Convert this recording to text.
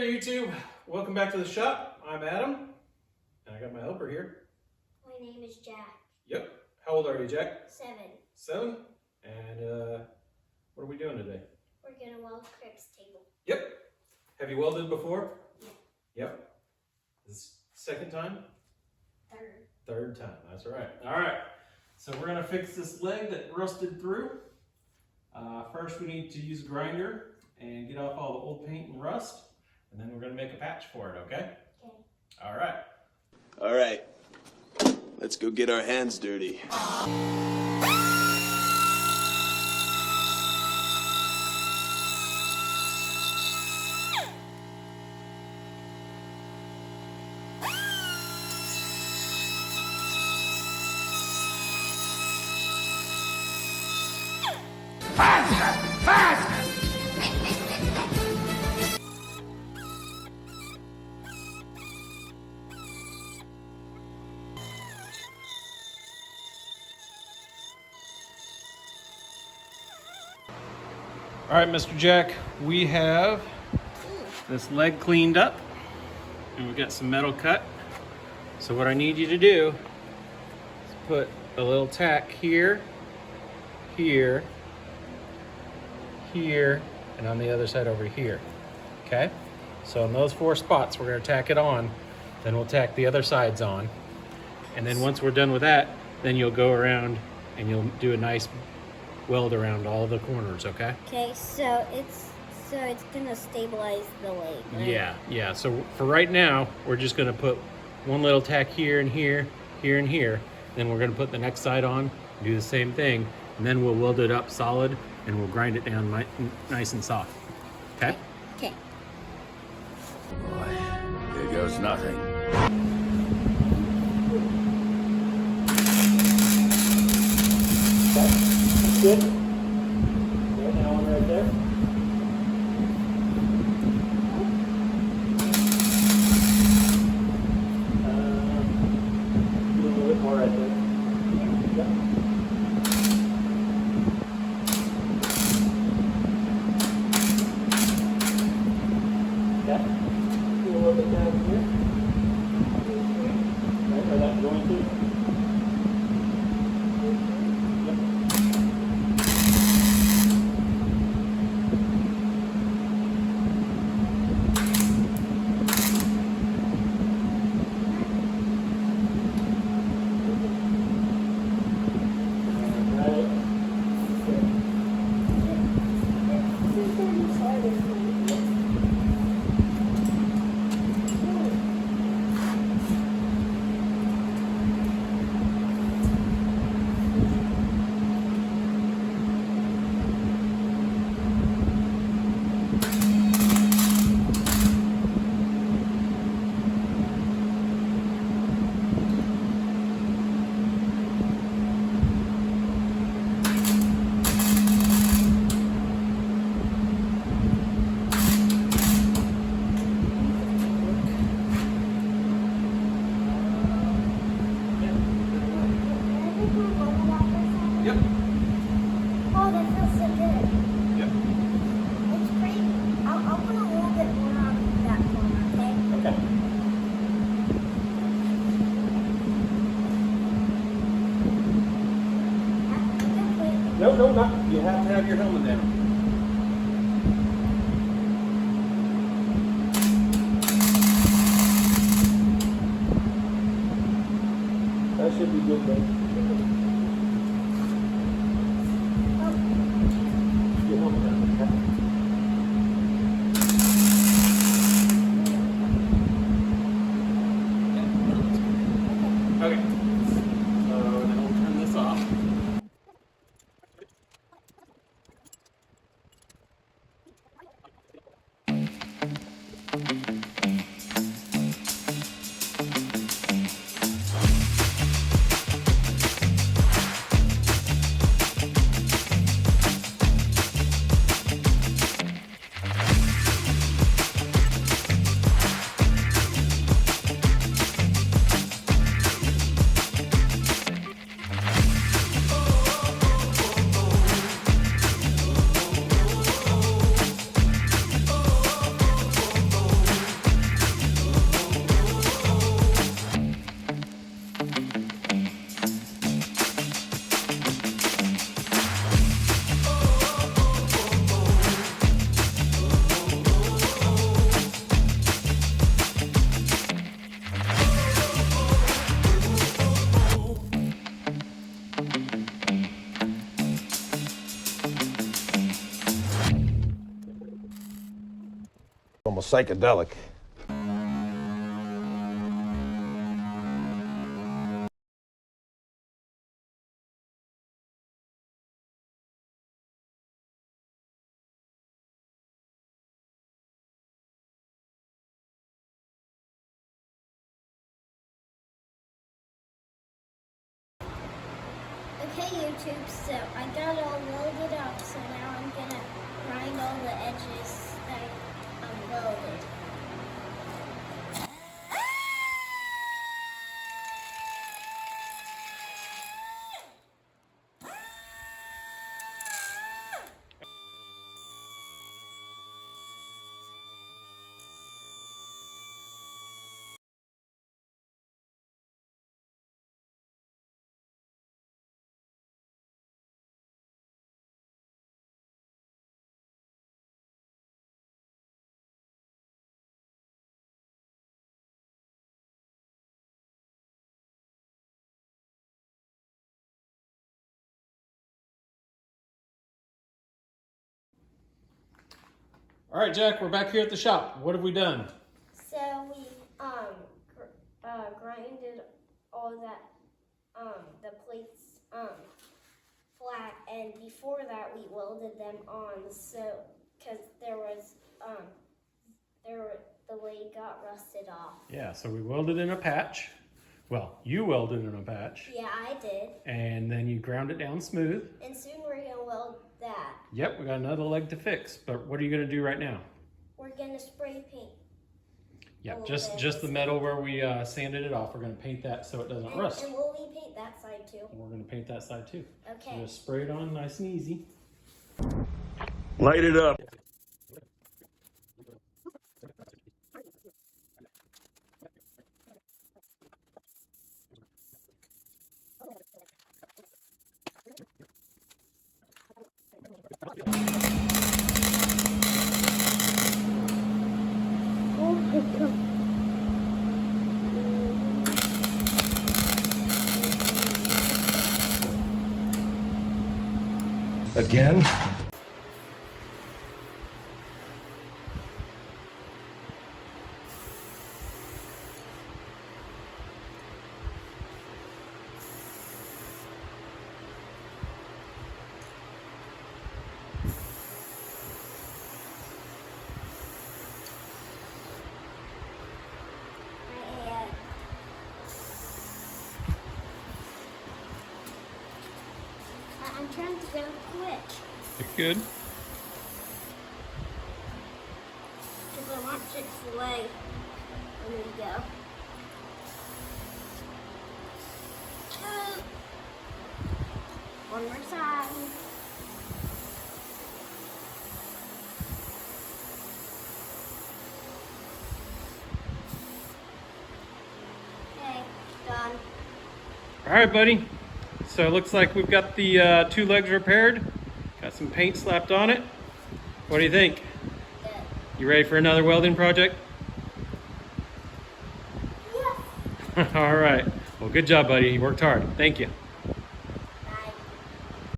there, YouTube. Welcome back to the shop. I'm Adam, and I got my helper here. My name is Jack. Yep. How old are you, Jack? 7. 7? And what are we doing today? We're gonna weld Crick's table. Yep. Have you welded before? Yeah. Yep. This second time? Third. Third time. That's right. All right. So we're gonna fix this leg that rusted through. First, we need to use a grinder and get off all the old paint and rust, and then we're gonna make a patch for it. Okay? Okay. All right. All right, let's go get our hands dirty. All right, Mr. Jack, we have this leg cleaned up and we've got some metal cut. So what I need you to do is put a little tack here, here, here, and on the other side over here, okay? So in those 4 spots, we're gonna tack it on, then we'll tack the other sides on. And then once we're done with that, then you'll go around and you'll do a nice weld around all the corners, okay? Okay, so it's gonna stabilize the leg, right? Yeah. So for right now, we're just gonna put one little tack here and here, here and here. Then we're gonna put the next side on, do the same thing, and then we'll weld it up solid and we'll grind it down nice and soft. Okay? Okay. Boy, here goes nothing. Good. Good, that one right there. Do a little bit more right there. Yep. Okay. Do a little bit down here. Right where that's going to. Yep. Oh, that feels so good. Yep. It's pretty. I'll put a little bit more on that corner, okay? Okay. No, not. You have to have your helmet down. That should be good, babe. Your helmet down, okay? Okay. So now we'll turn this off. Almost psychedelic. Okay, YouTube, so I got it all welded up, so now I'm gonna grind all the edges that I'm welded. All right, Jack, we're back here at the shop. What have we done? So we grinded all that the plates flat, and before that we welded them on. So because the blade got rusted off. Yeah, so we welded in a patch. Well, you welded in a patch. Yeah, I did. And then you ground it down smooth. And soon we're gonna weld that. Yep, we got another leg to fix. But what are you gonna do right now? We're gonna spray paint. Yep, just the metal where we sanded it off. We're gonna paint that so it doesn't rust. And will we paint that side too? And we're gonna paint that side too. Okay. So just spray it on nice and easy. Light it up. Again? I'm trying to go quick Good. because I want Chick-fil-A. There you go. One more side. Okay, done. All right, buddy. So it looks like we've got the 2 legs repaired. Got some paint slapped on it. What do you think? Good. You ready for another welding project? Yes. All right. Well, good job, buddy. You worked hard. Thank you.